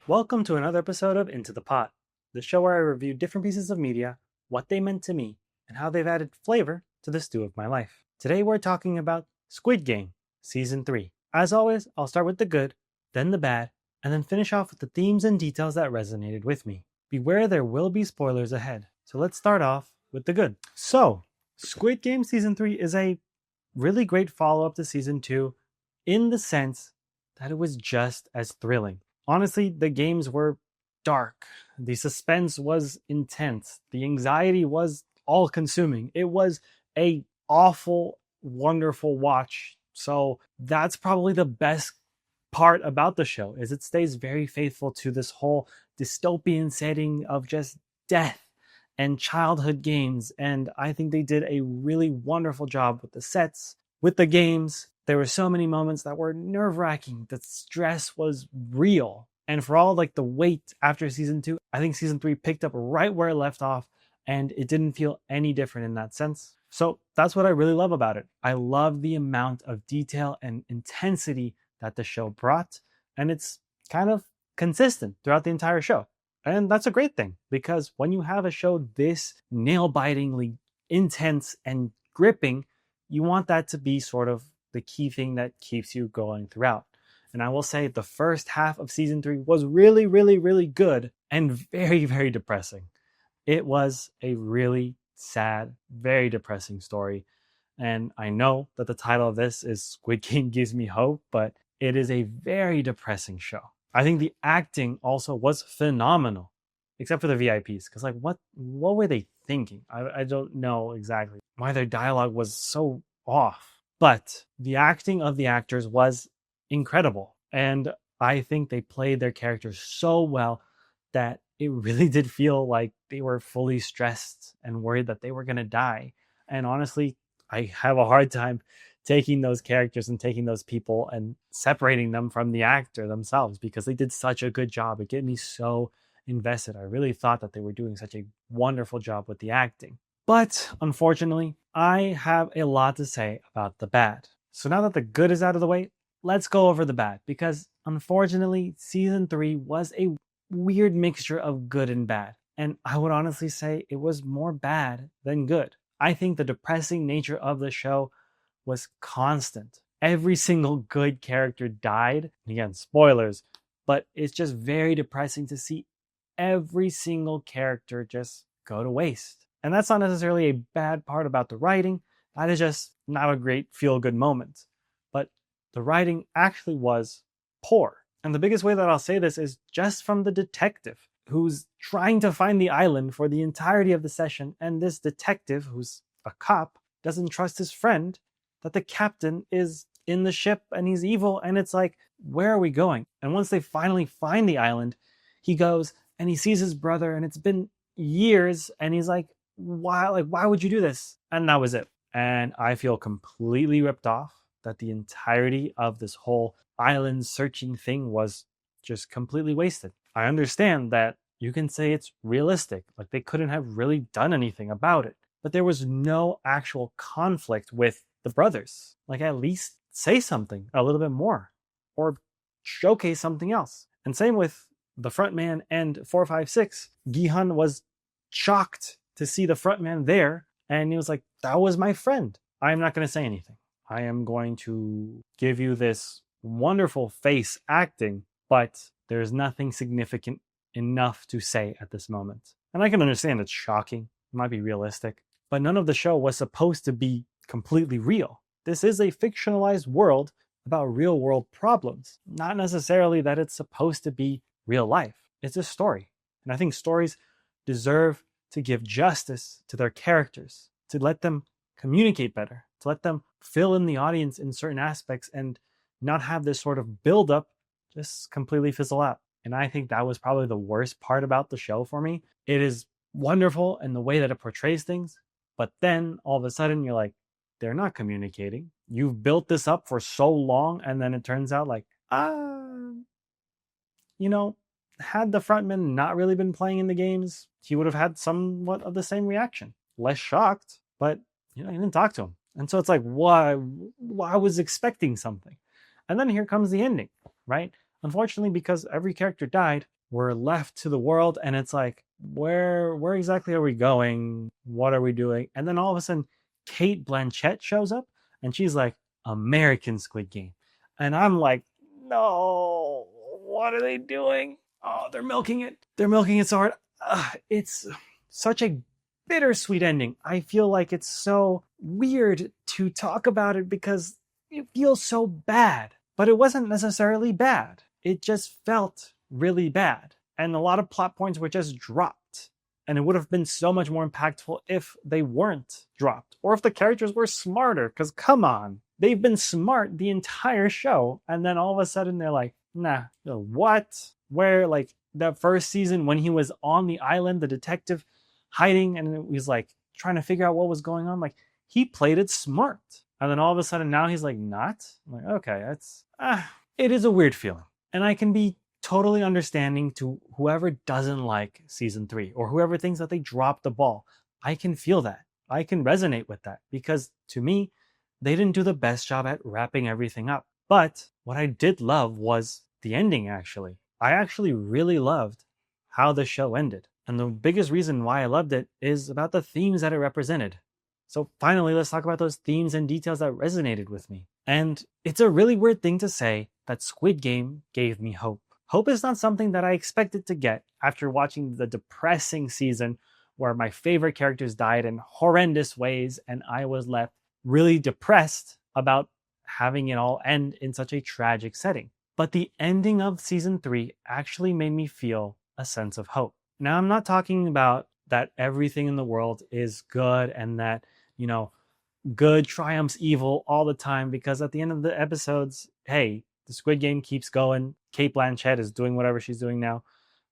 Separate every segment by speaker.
Speaker 1: Welcome to another episode of Into the Pot, the show where I review different pieces of media, what they meant to me, and how they've added flavor to the stew of my life. Today we're talking about Squid Game, Season 3. As always, I'll start with the good, then the bad, and then finish off with the themes and details that resonated with me. Beware there will be spoilers ahead, so let's start off with the good. So, Squid Game Season 3 is a really great follow up to Season 2 in the sense that it was just as thrilling. Honestly, the games were dark. The suspense was intense. The anxiety was all consuming. It was a awful, wonderful watch. So that's probably the best part about the show is it stays very faithful to this whole dystopian setting of just death and childhood games. And I think they did a really wonderful job with the sets, with the games. There were so many moments that were nerve-wracking. The stress was real. And for all like the wait after season 2, I think season 3 picked up right where it left off, and it didn't feel any different in that sense. So that's what I really love about it. I love the amount of detail and intensity that the show brought, and it's kind of consistent throughout the entire show. And that's a great thing, because when you have a show this nail-bitingly intense and gripping, you want that to be sort of the key thing that keeps you going throughout. And I will say the first half of season 3 was really, really, really good and very, very depressing. It was a really sad, very depressing story. And I know that the title of this is Squid Game Gives Me Hope, but it is a very depressing show. I think the acting also was phenomenal, except for the VIPs. Because like, what were they thinking? I don't know exactly why their dialogue was so off. But the acting of the actors was incredible. And I think they played their characters so well that it really did feel like they were fully stressed and worried that they were going to die. And honestly, I have a hard time taking those characters and taking those people and separating them from the actor themselves, because they did such a good job. It get me so invested. I really thought that they were doing such a wonderful job with the acting. But unfortunately, I have a lot to say about the bad. So now that the good is out of the way, let's go over the bad, because unfortunately, season 3 was a weird mixture of good and bad. And I would honestly say it was more bad than good. I think the depressing nature of the show was constant. Every single good character died. Again, spoilers, but it's just very depressing to see every single character just go to waste. And that's not necessarily a bad part about the writing. That is just not a great feel-good moment. But the writing actually was poor. And the biggest way that I'll say this is just from the detective who's trying to find the island for the entirety of the session. And this detective, who's a cop, doesn't trust his friend that the captain is in the ship and he's evil. And it's like, where are we going? And once they finally find the island, he goes and he sees his brother, and it's been years, and he's like, why would you do this? And that was it. And I feel completely ripped off that the entirety of this whole island searching thing was just completely wasted. I understand that you can say it's realistic, like they couldn't have really done anything about it, but there was no actual conflict with the brothers. Like, at least say something a little bit more or showcase something else. And same with the frontman and 456. Gihan was shocked to see the frontman there, and he was like, that was my friend. I'm not going to say anything. I am going to give you this wonderful face acting, but there's nothing significant enough to say at this moment. And I can understand it's shocking. It might be realistic, but none of the show was supposed to be completely real. This is a fictionalized world about real world problems, not necessarily that it's supposed to be real life. It's a story. And I think stories deserve to give justice to their characters, to let them communicate better, to let them fill in the audience in certain aspects and not have this sort of buildup just completely fizzle out. And I think that was probably the worst part about the show for me. It is wonderful in the way that it portrays things, but then all of a sudden you're like, they're not communicating. You've built this up for so long, and then it turns out like, you know, had the frontman not really been playing in the games, he would have had somewhat of the same reaction. Less shocked, but he didn't talk to him. And so it's like, why? I was expecting something. And then here comes the ending, right? Unfortunately, because every character died, we're left to the world, and it's like, where exactly are we going? What are we doing? And then all of a sudden, Kate Blanchett shows up, and she's like, American Squid Game. And I'm like, no, what are they doing? Oh, they're milking it. They're milking it so hard. It's such a bittersweet ending. I feel like it's so weird to talk about it because it feels so bad, but it wasn't necessarily bad. It just felt really bad. And a lot of plot points were just dropped. And it would have been so much more impactful if they weren't dropped, or if the characters were smarter, because come on, they've been smart the entire show, and then all of a sudden they're like, nah, what? Where, like, that first season when he was on the island, the detective hiding, and it was like trying to figure out what was going on, like, he played it smart. And then all of a sudden now he's like, not? I'm like, okay, that's, it is a weird feeling. And I can be totally understanding to whoever doesn't like season 3 or whoever thinks that they dropped the ball. I can feel that. I can resonate with that because to me, they didn't do the best job at wrapping everything up. But what I did love was the ending, actually. I actually really loved how the show ended. And the biggest reason why I loved it is about the themes that it represented. So finally, let's talk about those themes and details that resonated with me. And it's a really weird thing to say that Squid Game gave me hope. Hope is not something that I expected to get after watching the depressing season where my favorite characters died in horrendous ways and I was left really depressed about having it all end in such a tragic setting. But the ending of season 3 actually made me feel a sense of hope. Now, I'm not talking about that everything in the world is good and that, good triumphs evil all the time, because at the end of the episodes, hey, the Squid Game keeps going. Kate Blanchett is doing whatever she's doing now.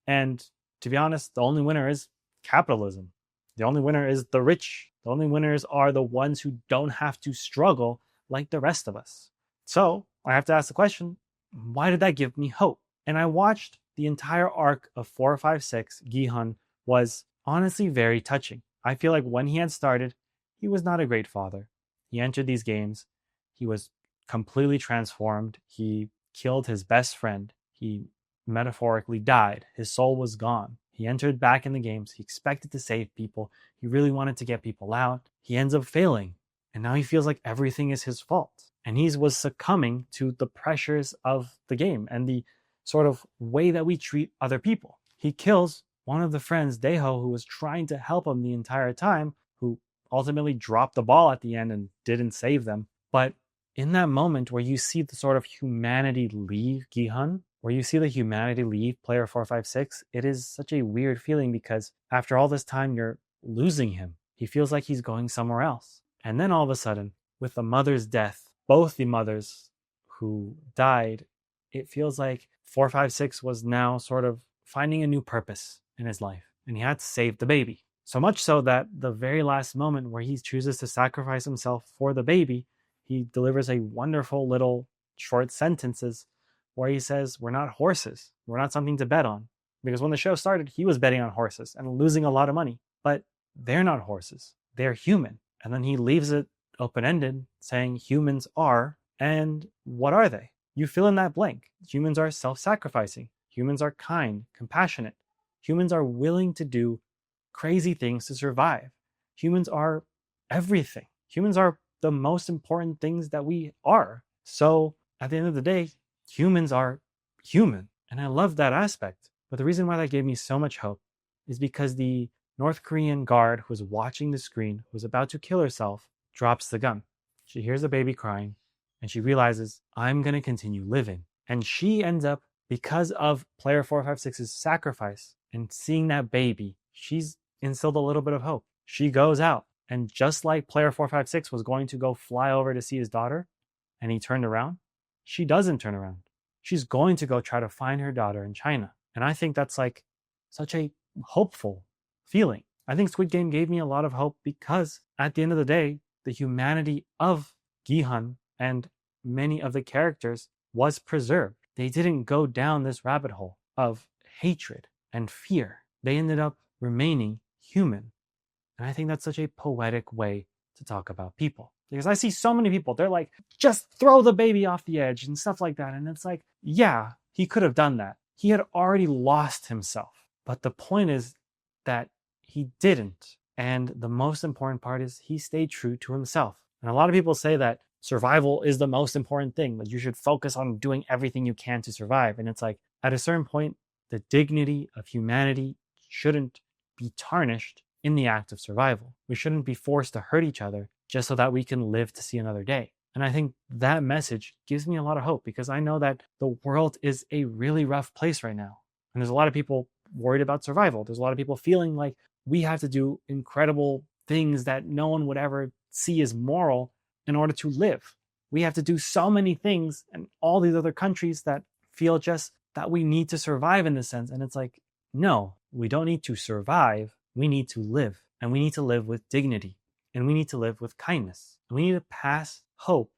Speaker 1: And to be honest, the only winner is capitalism. The only winner is the rich. The only winners are the ones who don't have to struggle like the rest of us. So I have to ask the question, why did that give me hope? And I watched the entire arc of 456, Gi-hun, was honestly very touching. I feel like when he had started, he was not a great father. He entered these games. He was completely transformed. He killed his best friend. He metaphorically died. His soul was gone. He entered back in the games. He expected to save people. He really wanted to get people out. He ends up failing. And now he feels like everything is his fault. And he was succumbing to the pressures of the game and the sort of way that we treat other people. He kills one of the friends, Daeho, who was trying to help him the entire time, who ultimately dropped the ball at the end and didn't save them. But in that moment where you see the sort of humanity leave Gi-hun, where you see the humanity leave player 456, it is such a weird feeling because after all this time, you're losing him. He feels like he's going somewhere else. And then all of a sudden, with the mother's death, both the mothers who died, it feels like 456 was now sort of finding a new purpose in his life. And he had to save the baby. So much so that the very last moment where he chooses to sacrifice himself for the baby, he delivers a wonderful little short sentences where he says, we're not horses. We're not something to bet on. Because when the show started, he was betting on horses and losing a lot of money. But they're not horses. They're human. And then he leaves it open-ended, saying humans are, and what are they? You fill in that blank. Humans are self-sacrificing. Humans are kind, compassionate. Humans are willing to do crazy things to survive. Humans are everything. Humans are the most important things that we are. So at the end of the day, humans are human. And I love that aspect. But the reason why that gave me so much hope is because the North Korean guard who was watching the screen, who was about to kill herself, drops the gun. She hears the baby crying and she realizes, I'm going to continue living. And she ends up, because of player 456's sacrifice and seeing that baby, she's instilled a little bit of hope. She goes out, and just like player 456 was going to go fly over to see his daughter and he turned around, she doesn't turn around. She's going to go try to find her daughter in China. And I think that's like such a hopeful feeling. I think Squid Game gave me a lot of hope because at the end of the day, the humanity of Gi-hun and many of the characters was preserved. They didn't go down this rabbit hole of hatred and fear. They ended up remaining human. And I think that's such a poetic way to talk about people. Because I see so many people, they're like, just throw the baby off the edge and stuff like that. And it's like, yeah, he could have done that. He had already lost himself. But the point is that he didn't. And the most important part is he stayed true to himself. And a lot of people say that survival is the most important thing, that you should focus on doing everything you can to survive. And it's like, at a certain point, the dignity of humanity shouldn't be tarnished in the act of survival. We shouldn't be forced to hurt each other just so that we can live to see another day. And I think that message gives me a lot of hope, because I know that the world is a really rough place right now. And there's a lot of people worried about survival. There's a lot of people feeling like we have to do incredible things that no one would ever see as moral in order to live. We have to do so many things, and all these other countries that feel just that we need to survive in this sense. And it's like, no, we don't need to survive. We need to live, and we need to live with dignity, and we need to live with kindness. And we need to pass hope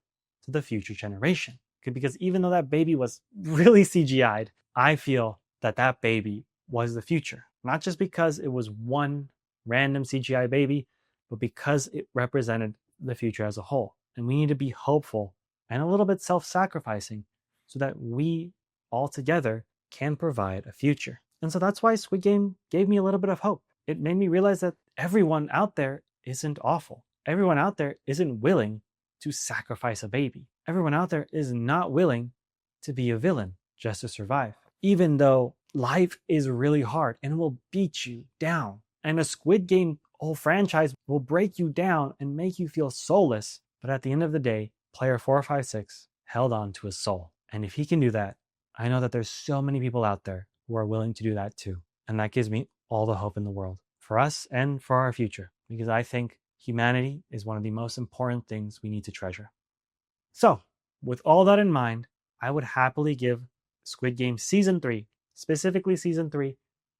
Speaker 1: to the future generation. Because even though that baby was really CGI'd, I feel that that baby was the future. Not just because it was one random CGI baby, but because it represented the future as a whole. And we need to be hopeful and a little bit self-sacrificing so that we all together can provide a future. And so that's why Squid Game gave me a little bit of hope. It made me realize that everyone out there isn't awful. Everyone out there isn't willing to sacrifice a baby. Everyone out there is not willing to be a villain just to survive. Even though life is really hard and will beat you down. And a Squid Game whole franchise will break you down and make you feel soulless. But at the end of the day, player 456 held on to his soul. And if he can do that, I know that there's so many people out there who are willing to do that too. And that gives me all the hope in the world for us and for our future, because I think humanity is one of the most important things we need to treasure. So, with all that in mind, I would happily give Squid Game Season 3, specifically Season 3,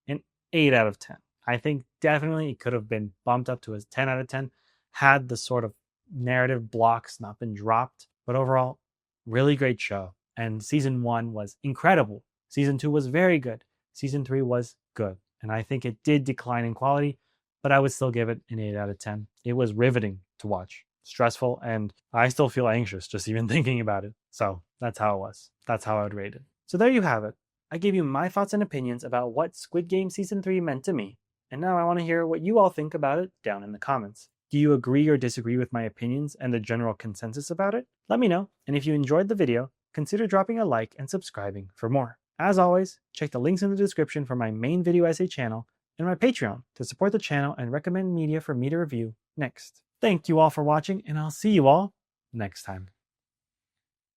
Speaker 1: an 8 out of 10. I think definitely it could have been bumped up to a 10 out of 10 had the sort of narrative blocks not been dropped. But overall, really great show. And Season 1 was incredible. Season 2 was very good. Season 3 was good. And I think it did decline in quality, but I would still give it an 8 out of 10. It was riveting to watch, stressful, and I still feel anxious just even thinking about it. So that's how it was. That's how I would rate it. So there you have it. I gave you my thoughts and opinions about what Squid Game Season 3 meant to me. And now I want to hear what you all think about it down in the comments. Do you agree or disagree with my opinions and the general consensus about it? Let me know. And if you enjoyed the video, consider dropping a like and subscribing for more. As always, check the links in the description for my main video essay channel and my Patreon to support the channel and recommend media for me to review next. Thank you all for watching, and I'll see you all next time.